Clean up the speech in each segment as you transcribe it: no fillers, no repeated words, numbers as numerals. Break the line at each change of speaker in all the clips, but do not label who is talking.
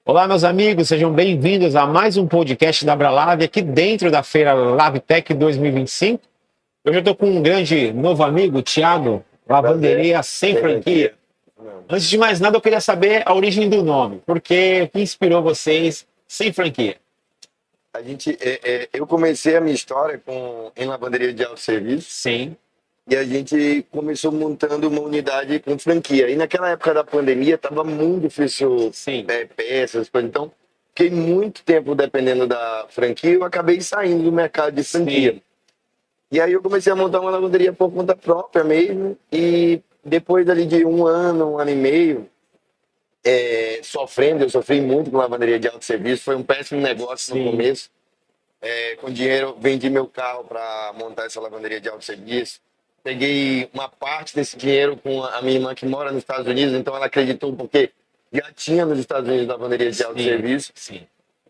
Olá, meus amigos, sejam bem-vindos a mais um podcast da Abralab aqui dentro da Feira LabTech 2025. Hoje eu estou com um grande novo amigo, Thiago, Lavanderia Sem Franquia. Antes de mais nada, eu queria saber a origem do nome, porque o que inspirou vocês sem franquia?
Eu comecei a minha história em lavanderia de autosserviço
Sim,
e a gente começou montando uma unidade com franquia. E naquela época da pandemia estava muito difícil
sim,
peças, coisas. Então fiquei muito tempo dependendo da franquia e eu acabei saindo do mercado de franquia.
sim.
E aí eu comecei a montar uma lavanderia por conta própria mesmo e depois ali de um ano e meio, eu sofri muito com lavanderia de autosserviço, foi um péssimo negócio no
Sim.
começo. Com dinheiro, vendi meu carro para montar essa lavanderia de autosserviço. Peguei uma parte desse dinheiro com a minha irmã que mora nos Estados Unidos, então ela acreditou porque já tinha nos Estados Unidos lavanderia de
Sim,
autosserviço.
sim.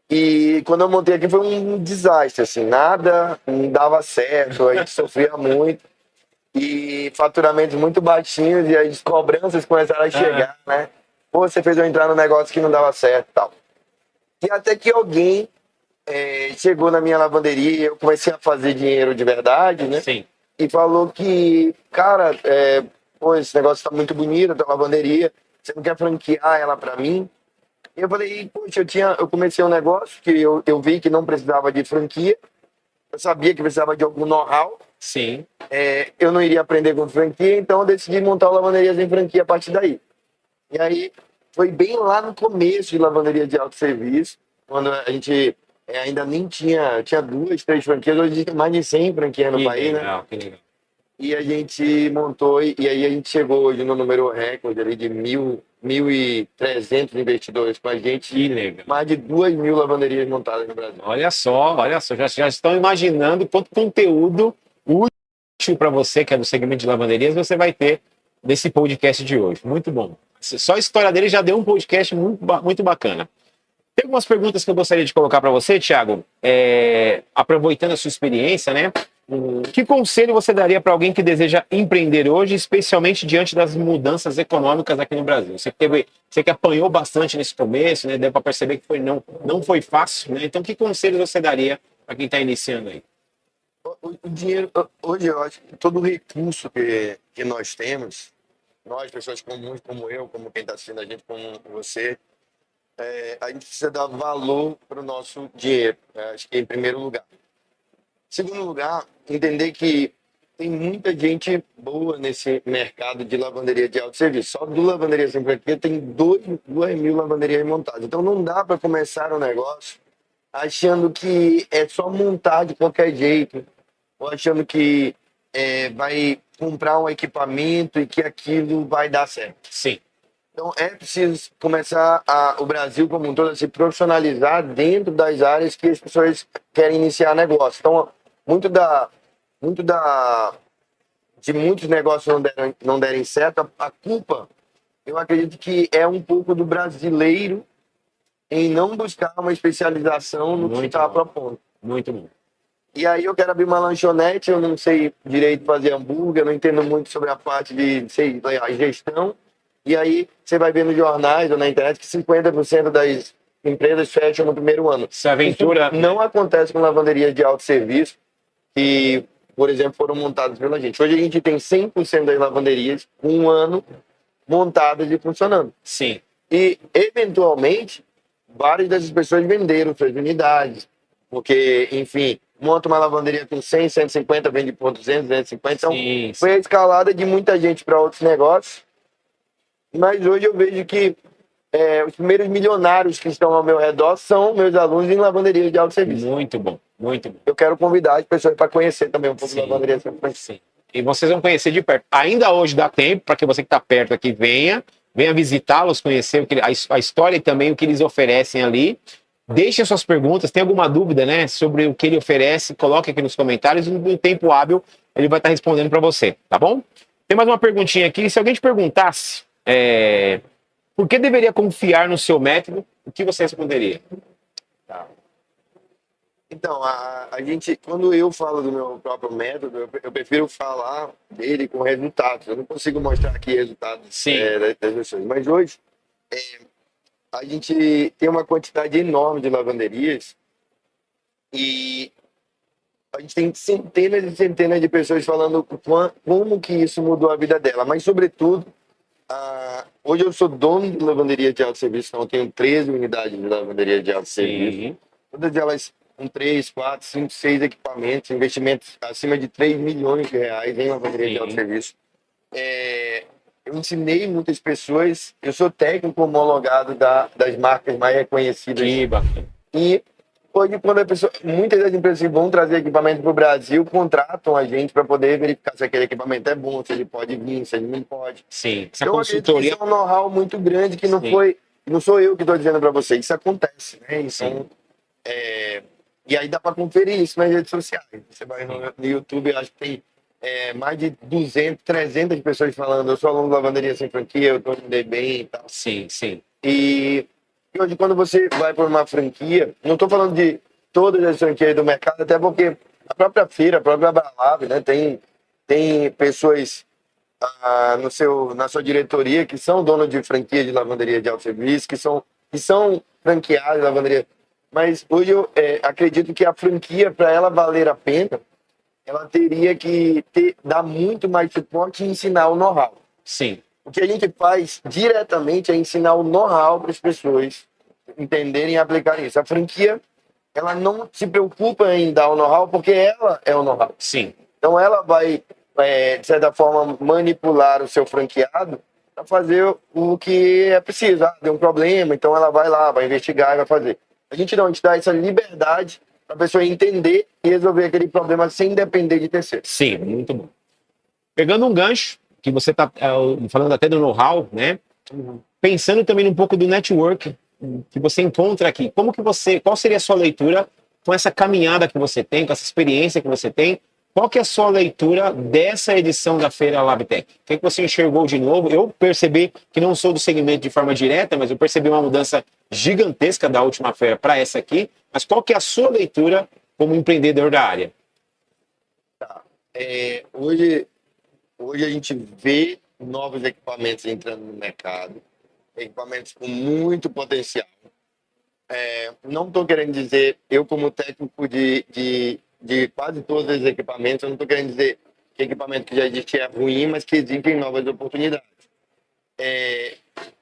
E quando eu montei aqui foi um desastre, assim, nada não dava certo, a gente sofria muito e faturamentos muito baixinhos e as cobranças começaram a chegar, né? Pô, você fez eu entrar no negócio que não dava certo e tal. E até que alguém chegou na minha lavanderia, eu comecei a fazer dinheiro de verdade, né?
Sim.
E falou que, cara, pô, esse negócio tá muito bonito, a tua lavanderia, você não quer franquear ela pra mim? E eu falei, poxa, eu comecei um negócio que eu vi que não precisava de franquia, eu sabia que precisava de algum know-how,
Sim.
eu não iria aprender com franquia, então eu decidi montar o Lavanderias em franquia a partir daí. E aí foi bem lá no começo de lavanderia de autosserviço, quando a gente ainda nem tinha duas, três franquias, hoje a gente tem mais de 100 franquias no
Que
país, né?
legal, que legal.
E a gente montou, e aí a gente chegou hoje no número recorde ali de 1.300 investidores com a gente,
Que legal.
mais de 2.000 lavanderias montadas no Brasil.
Olha só, já estão imaginando quanto conteúdo útil para você, que é do segmento de lavanderias, você vai ter nesse podcast de hoje. Muito bom. Só a história dele já deu um podcast muito bacana. Tem algumas perguntas que eu gostaria de colocar para você, Thiago. Aproveitando a sua experiência, né? Que conselho você daria para alguém que deseja empreender hoje, especialmente diante das mudanças econômicas aqui no Brasil? Você que apanhou bastante nesse começo, né? Deu para perceber que não foi fácil, né? Então, que conselho você daria para quem está iniciando aí?
O dinheiro, hoje eu acho que todo o recurso que nós temos, nós, pessoas comuns como eu, como quem está assistindo a gente, como você, a gente precisa dar valor para o nosso dinheiro, acho que em primeiro lugar. Segundo lugar, entender que tem muita gente boa nesse mercado de lavanderia de autosserviço. Só do Lavanderia Sem Franquia tem 2.000 lavanderias montadas. Então não dá para começar um negócio achando que é só montar de qualquer jeito, ou achando que vai comprar um equipamento e que aquilo vai dar certo.
Sim.
Então é preciso começar o Brasil como um todo a se profissionalizar dentro das áreas que as pessoas querem iniciar negócio. Então, muito da de muitos negócios não derem certo, a culpa, eu acredito que é um pouco do brasileiro em não buscar uma especialização no que está propondo.
Muito bom.
E aí eu quero abrir uma lanchonete, eu não sei direito fazer hambúrguer, eu não entendo muito sobre a parte de, sei lá, gestão. E aí você vai ver nos jornais ou na internet que 50% das empresas fecham no primeiro ano.
Essa aventura
Isso não acontece com lavanderias de autosserviço que, por exemplo, foram montadas pela gente. Hoje a gente tem 100% das lavanderias com um ano montadas e funcionando.
Sim.
E, eventualmente, várias dessas pessoas venderam suas unidades, porque, enfim, monta uma lavanderia com 100, 150, vende por 200, 250. Então,
Sim,
foi a escalada de muita gente para outros negócios. Mas hoje eu vejo que os primeiros milionários que estão ao meu redor são meus alunos em lavanderia de autosserviço.
muito bom, muito bom.
Eu quero convidar as pessoas para conhecer também um pouco da lavanderia de autosserviço.
Sim. E vocês vão conhecer de perto. Ainda hoje dá tempo para que você que está perto aqui venha visitá-los, conhecer a história e também o que eles oferecem ali. Deixem suas perguntas. Tem alguma dúvida, né, sobre o que ele oferece? Coloque aqui nos comentários e no tempo hábil ele vai estar respondendo para você, tá bom? Tem mais uma perguntinha aqui. Se alguém te perguntasse por que deveria confiar no seu método, o que você responderia?
Tá. Então, a gente, quando eu falo do meu próprio método, eu prefiro falar dele com resultados. Eu não consigo mostrar aqui resultados
Sim.
das pessoas. Mas hoje, a gente tem uma quantidade enorme de lavanderias e a gente tem centenas e centenas de pessoas falando como que isso mudou a vida dela. Mas, sobretudo, hoje eu sou dono de lavanderia de autosserviço, então eu tenho 13 unidades de lavanderia de autosserviço.
Sim,
Todas elas com 3, 4, 5, 6 equipamentos, investimentos acima de 3 milhões de reais em lavanderia de
sim,
autosserviço. Eu ensinei muitas pessoas, eu sou técnico homologado das marcas mais reconhecidas.
que bacana.
E hoje, quando muitas das empresas que vão trazer equipamento para o Brasil contratam a gente para poder verificar se aquele equipamento é bom, se ele pode vir, se ele não pode.
Sim, essa
Eu acredito que
consultoria.
isso é um know-how muito grande que não
Sim,
foi, não sou eu que estou dizendo para você, isso acontece, né? Então,
sim,
e aí dá para conferir isso nas redes sociais. Você vai
sim.
no YouTube, acho que tem mais de 200, 300 pessoas falando, eu sou aluno de lavanderia sem franquia, eu estou indo bem e tal.
Sim, sim.
E hoje, quando você vai por uma franquia, não estou falando de todas as franquias do mercado, até porque a própria feira, a própria Abralab, né, tem pessoas na sua diretoria que são donos de franquia de lavanderia de autosserviço, que são franqueados de lavanderia. Mas hoje eu acredito que a franquia, para ela valer a pena, ela teria que dar muito mais suporte e ensinar o know-how.
Sim,
O que a gente faz diretamente é ensinar o know-how para as pessoas entenderem e aplicarem isso. A franquia, ela não se preocupa em dar o know-how porque ela é o know-how.
sim,
Então ela vai, de certa forma, manipular o seu franqueado para fazer o que é preciso. Deu um problema, então ela vai lá, vai investigar e vai fazer. A gente dá essa liberdade para a pessoa entender e resolver aquele problema sem depender de terceiros.
sim, muito bom. Pegando um gancho, que você está falando até do know-how, né? Pensando também um pouco do network que você encontra aqui. Qual seria a sua leitura com essa caminhada que você tem, com essa experiência que você tem? Qual que é a sua leitura dessa edição da Feira Labtech? O que você enxergou de novo? Eu percebi que não sou do segmento de forma direta, mas eu percebi uma mudança gigantesca da última feira para essa aqui. Mas qual que é a sua leitura como empreendedor da área?
Hoje a gente vê novos equipamentos entrando no mercado, equipamentos com muito potencial. Não estou querendo dizer, eu como técnico de quase todos os equipamentos, eu não estou querendo dizer que equipamento que já existe é ruim, mas que existem novas oportunidades.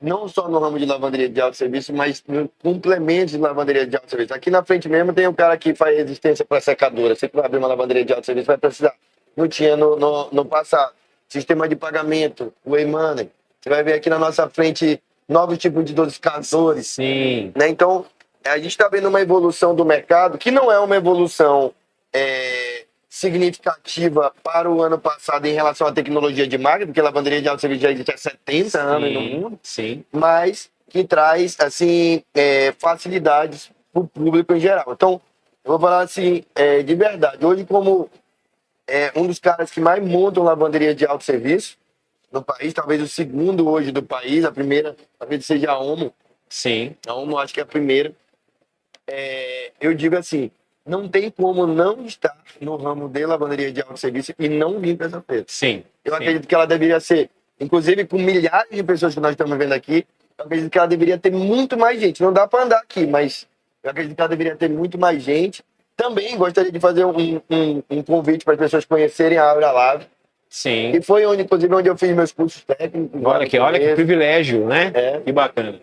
Não só no ramo de lavanderia de autosserviço, mas no complemento de lavanderia de autosserviço. Aqui na frente mesmo tem um cara que faz resistência para secadora. Você que vai abrir uma lavanderia de autosserviço vai precisar. Não tinha no passado. Sistema de pagamento, o e-money. Você vai ver aqui na nossa frente novos tipos de dosificadores.
Sim.
Né? Então, a gente está vendo uma evolução do mercado que não é uma evolução significativa para o ano passado em relação à tecnologia de máquina, porque a lavanderia de autosserviço já existe há 70 anos no mundo,
Sim.
mas que traz assim, facilidades para o público em geral. Então, eu vou falar assim, de verdade, hoje como um dos caras que mais montam lavanderia de autosserviço no país, talvez o segundo hoje do país, a primeira talvez seja a Omo.
Sim.
A Omo acho que é a primeira. Eu digo assim, não tem como não estar no ramo de lavanderia de autosserviço e não vir para essa feira.
Sim.
Eu acredito que ela deveria ser, inclusive com milhares de pessoas que nós estamos vendo aqui, eu acredito que ela deveria ter muito mais gente. Não dá para andar aqui, mas eu acredito que ela deveria ter muito mais gente. Também gostaria de fazer um convite para as pessoas conhecerem a Abralab.
Sim.
E foi inclusive, onde eu fiz meus cursos técnicos.
Olha que privilégio, né? Que bacana.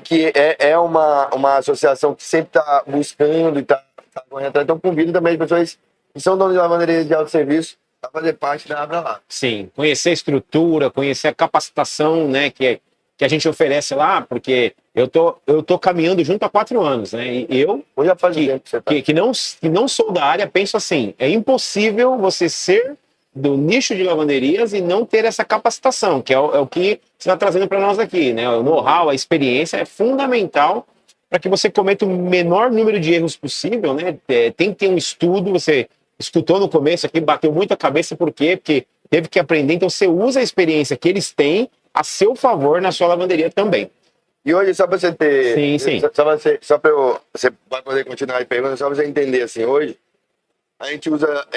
Que é uma associação que sempre está buscando e está correndo atrás. Então, convido também as pessoas que são donos de lavanderias de autosserviço a fazer parte da Abralab.
Sim, conhecer a estrutura, conhecer a capacitação, né, que a gente oferece lá, porque eu tô caminhando junto há 4 anos, né? E eu
Já faz tempo que você tá.
que não sou da área, penso assim, é impossível você ser do nicho de lavanderias e não ter essa capacitação, que é o que você está trazendo para nós aqui, né? O know-how, a experiência é fundamental para que você cometa o menor número de erros possível, né? Tem que ter um estudo, você escutou no começo aqui, bateu muito a cabeça, por quê? Porque teve que aprender, então você usa a experiência que eles têm a seu favor na sua lavanderia também.
E hoje, só para você ter...
Sim.
Só para você vai poder continuar aí perguntando, só para você entender assim, hoje a gente usa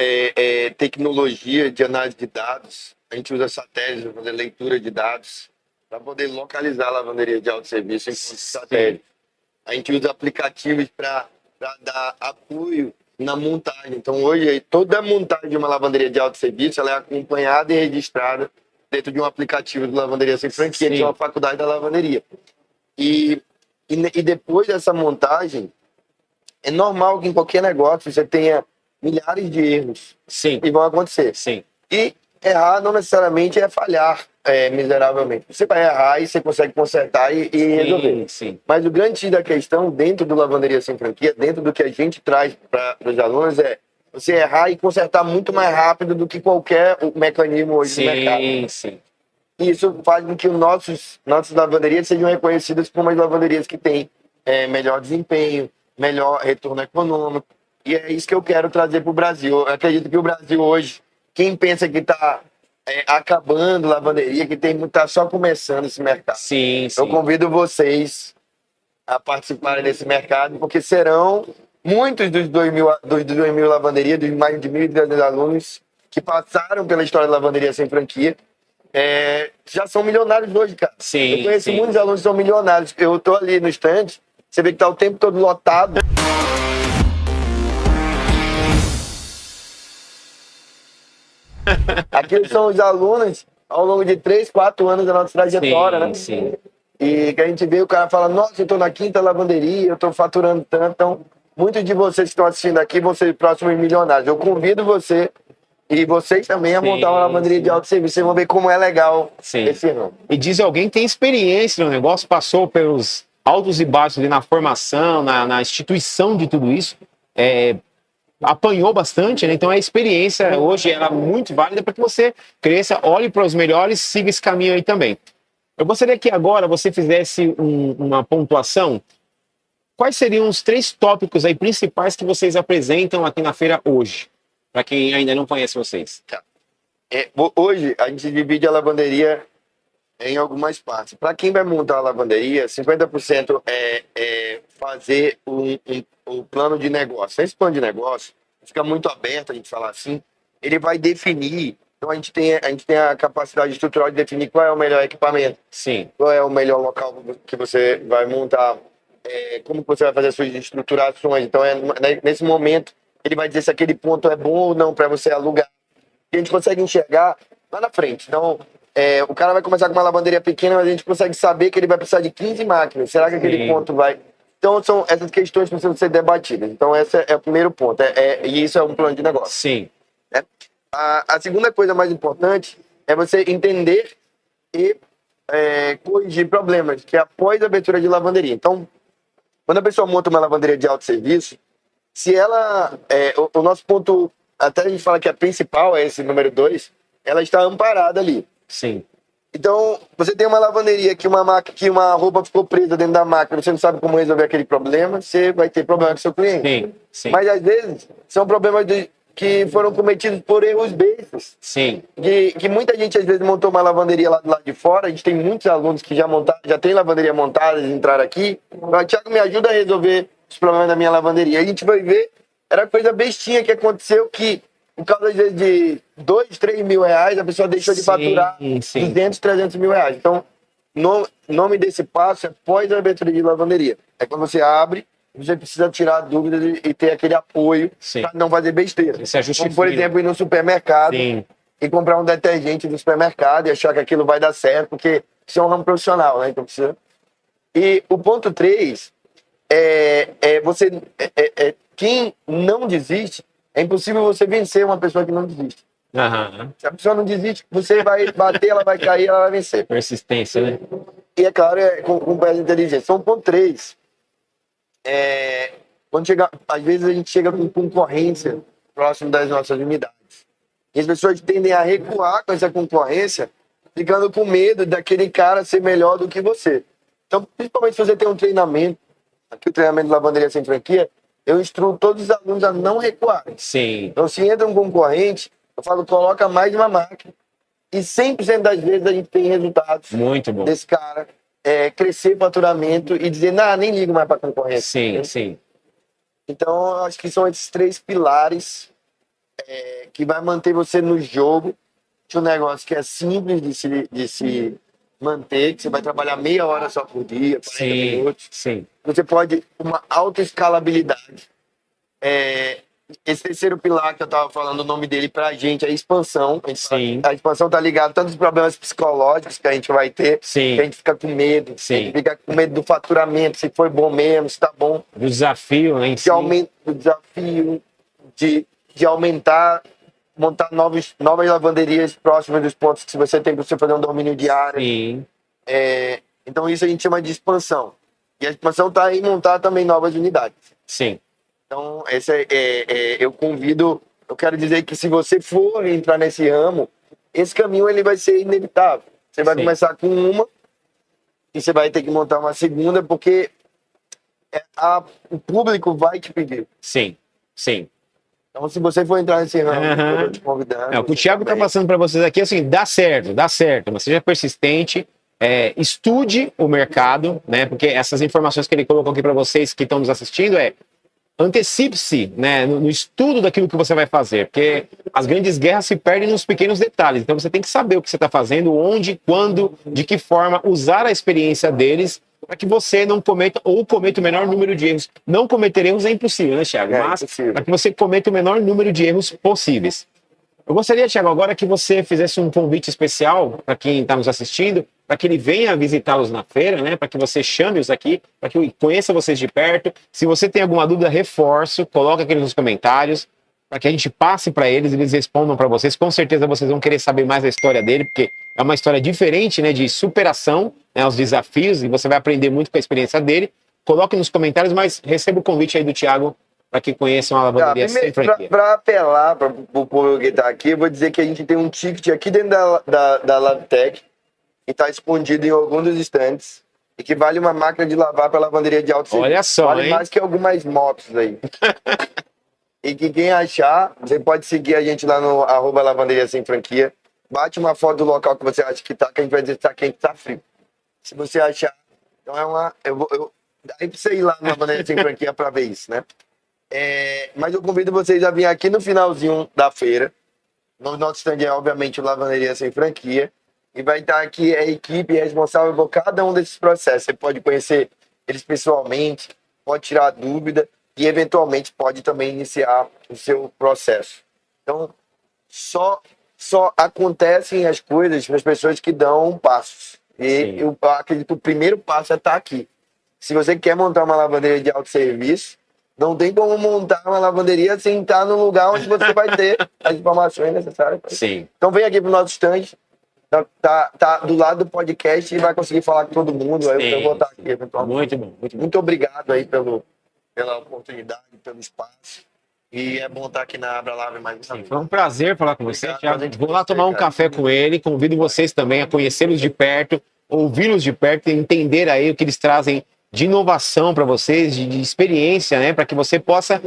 tecnologia de análise de dados, a gente usa satélites para fazer leitura de dados, para poder localizar a lavanderia de autosserviço em pontos
Sim.
estratégicos. A gente usa aplicativos para dar apoio na montagem. Então, hoje, toda a montagem de uma lavanderia de autosserviço ela é acompanhada e registrada dentro de um aplicativo de lavanderia sem franquia, que é uma faculdade da lavanderia. E depois dessa montagem, é normal que em qualquer negócio você tenha milhares de erros que vão acontecer.
Sim.
E errar não necessariamente é falhar miseravelmente. Você vai errar e você consegue consertar e resolver.
Sim.
Mas o grande X da questão, dentro do Lavanderia Sem Franquia, dentro do que a gente traz para os alunos, é você errar e consertar muito mais rápido do que qualquer mecanismo hoje do mercado.
Sim.
E isso faz com que nossas lavanderias sejam reconhecidas como as lavanderias que têm melhor desempenho, melhor retorno econômico. E é isso que eu quero trazer para o Brasil. Eu acredito que o Brasil hoje, quem pensa que está acabando lavanderia, que está só começando esse mercado.
Sim.
Eu convido vocês a participarem desse mercado, porque serão muitos dos 2.000 lavanderias, dos mais de 1.300 alunos que passaram pela história da lavanderia sem franquia, já são milionários hoje, cara. Eu conheço muitos alunos que são milionários. Eu tô ali no stand, você vê que tá o tempo todo lotado. Aqui são os alunos ao longo de 3, 4 anos da nossa trajetória, né?
Sim.
E que a gente vê o cara fala, nossa, eu tô na 5ª lavanderia, eu tô faturando tanto. Então, muitos de vocês que estão assistindo aqui vão ser próximos milionários. Eu convido você e vocês também a montar uma lavanderia de autosserviço. Vocês vão ver como é legal esse ramo.
E diz alguém que tem experiência no negócio, passou pelos altos e baixos ali na formação, na instituição de tudo isso, apanhou bastante, né? Então a experiência hoje ela é muito válida para que você cresça, olhe para os melhores, siga esse caminho aí também. Eu gostaria que agora você fizesse uma pontuação. Quais seriam os 3 tópicos aí principais que vocês apresentam aqui na feira hoje? Para quem ainda não conhece vocês.
Hoje, a gente divide a lavanderia em algumas partes. Para quem vai montar a lavanderia, 50% é fazer um plano de negócio. Esse plano de negócio fica muito aberto, a gente falar assim, ele vai definir. Então, a gente tem a capacidade estrutural de definir qual é o melhor equipamento, qual é o melhor local que você vai montar, como você vai fazer as suas estruturações. Então, nesse momento, ele vai dizer se aquele ponto é bom ou não para você alugar. E a gente consegue enxergar lá na frente. Então, o cara vai começar com uma lavanderia pequena, mas a gente consegue saber que ele vai precisar de 15 máquinas. Será que aquele ponto vai... Então, são essas questões que precisam ser debatidas. Então, esse é o primeiro ponto. E isso é um plano de negócio. A segunda coisa mais importante é você entender e corrigir problemas, que é após a abertura de lavanderia. Então, quando a pessoa monta uma lavanderia de autosserviço, se ela... o nosso ponto, até a gente fala que a principal é esse número 2, ela está amparada ali. Então, você tem uma lavanderia que uma roupa ficou presa dentro da máquina, você não sabe como resolver aquele problema, você vai ter problema com o seu cliente. Mas, às vezes, são problemas que foram cometidos por erros bestas. Que muita gente, às vezes, montou uma lavanderia lá do lado de fora. A gente tem muitos alunos que já tem lavanderia montada, eles entraram aqui. Tiago, me ajuda a resolver os problemas da minha lavanderia. A gente vai ver, era coisa bestinha que aconteceu que, por causa, às vezes, de 2, 3 mil reais, a pessoa deixou de faturar 200, 300 mil reais. Então, o nome desse passo é pós a abertura de lavanderia. É quando você abre, você precisa tirar dúvidas e ter aquele apoio para não fazer besteira. Como, por exemplo, ir no supermercado e comprar um detergente do supermercado e achar que aquilo vai dar certo, porque isso é um ramo profissional, né? Então precisa... E o ponto 3 quem não desiste, é impossível você vencer uma pessoa que não desiste. Se a pessoa não desiste, você vai bater, ela vai cair, ela vai vencer.
Persistência, né?
E é claro, com peça de inteligência. Então, ponto 3. Às vezes a gente chega com concorrência próximo das nossas unidades. E as pessoas tendem a recuar com essa concorrência, ficando com medo daquele cara ser melhor do que você. Então, principalmente se você tem um treinamento, aqui o treinamento de lavanderia sem franquia, eu instruo todos os alunos a não recuarem. Então, se entra um concorrente, eu falo, coloca mais de uma máquina. E 100% das vezes a gente tem resultados desse cara crescer faturamento e dizer, nem ligo mais para concorrência. Então, eu acho que são esses 3 pilares que vai manter você no jogo de um negócio que é simples de manter, que você vai trabalhar meia hora só por dia, 40
Sim,
minutos.
sim,
Você pode, uma autoescalabilidade. Esse terceiro pilar que eu estava falando, o nome dele pra gente é expansão.
sim,
A expansão tá ligada a tantos problemas psicológicos que a gente vai ter, que a
sim,
gente fica com medo, a
sim.
gente fica com medo do faturamento, se foi bom mesmo, se tá bom,
Do desafio, né, em si.
de aumento do desafio, de aumentar, montar novas lavanderias próximas dos pontos que você tem para você fazer um domínio diário.
Sim,
Então isso a gente chama de expansão. E a expansão está em montar também novas unidades.
sim,
Então, eu convido, eu quero dizer que se você for entrar nesse ramo, esse caminho ele vai ser inevitável. Você vai
Sim.
começar com uma e você vai ter que montar uma segunda, porque o público vai te pedir.
sim, sim.
Então, se você for entrar nesse ramo,
Aham.
eu tô te convidando.
O que o
você
Thiago está
também.
passando para vocês aqui, assim, dá certo, mas seja persistente, estude o mercado, né? Porque essas informações que ele colocou aqui para vocês que estão nos assistindo antecipe-se, né, no estudo daquilo que você vai fazer, porque as grandes guerras se perdem nos pequenos detalhes. Então você tem que saber o que você está fazendo, onde, quando, de que forma, usar a experiência deles para que você não cometa ou cometa o menor número de erros. Não cometer erros é impossível, né, Thiago? Mas
impossível.
para que você cometa o menor número de erros possíveis. Eu gostaria, Thiago, agora que você fizesse um convite especial para quem está nos assistindo, para que ele venha visitá-los na feira, né? Para que você chame-os aqui, para que eu conheça vocês de perto. Se você tem alguma dúvida, reforço, coloca aqui nos comentários, para que a gente passe para eles, eles respondam para vocês. Com certeza vocês vão querer saber mais da história dele, porque é uma história diferente, né? De superação, né? Aos desafios, e você vai aprender muito com a experiência dele. Coloque nos comentários, mas receba o convite aí do Thiago para que conheçam a lavanderia sem franquia.
Para apelar para o povo que está aqui, eu vou dizer que a gente tem um ticket aqui dentro da LabTech, que está escondido em algum dos estantes, e que vale uma máquina de lavar para lavanderia de alto serviço.
Olha só,
vale
hein?
mais que algumas motos aí. E que quem achar, você pode seguir a gente lá no @lavanderia sem franquia. Bate uma foto do local que você acha que tá, que a gente vai dizer se tá quente, tá frio. Se você achar, então aí pra você ir lá na Lavanderia sem franquia para ver isso, né? Mas eu convido vocês a vir aqui no finalzinho da feira. No nosso stand é, obviamente, o Lavanderia Sem Franquia. E vai estar aqui a equipe responsável por cada um desses processos. Você pode conhecer eles pessoalmente, pode tirar dúvida e, eventualmente, pode também iniciar o seu processo. Então, só acontecem as coisas para as pessoas que dão passos. E eu acredito que o primeiro passo é estar aqui. Se você quer montar uma lavanderia de autosserviço, não tem como montar uma lavanderia sem estar no lugar onde você vai ter as informações necessárias.
Sim.
Então vem aqui pro nosso stand, tá do lado do podcast e vai conseguir falar com todo mundo. Aí eu vou estar aqui eventualmente.
Muito bom, muito bom.
Muito obrigado aí pela oportunidade, pelo espaço. E é bom estar aqui na Abra Lave mais uma vez.
Foi um prazer falar com você,
Obrigado,
Thiago.
prazer
Vou lá tomar um
cara.
café com ele. Convido vocês também a conhecê-los de perto, ouvi-los de perto e entender aí o que eles trazem de inovação para vocês, de experiência, né? Para que você possa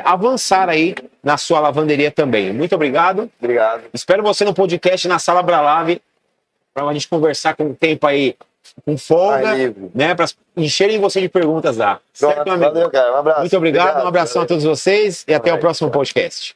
avançar aí na sua lavanderia também. Muito obrigado.
Obrigado.
Espero você no podcast na Sala Bralave para a gente conversar com o tempo aí com folga, né? Para encherem você de perguntas lá.
Pronto,
Certo, meu amigo?
valeu, cara. Um abraço.
Muito obrigado, um abração a todos vocês e até o próximo
Tchau.
podcast.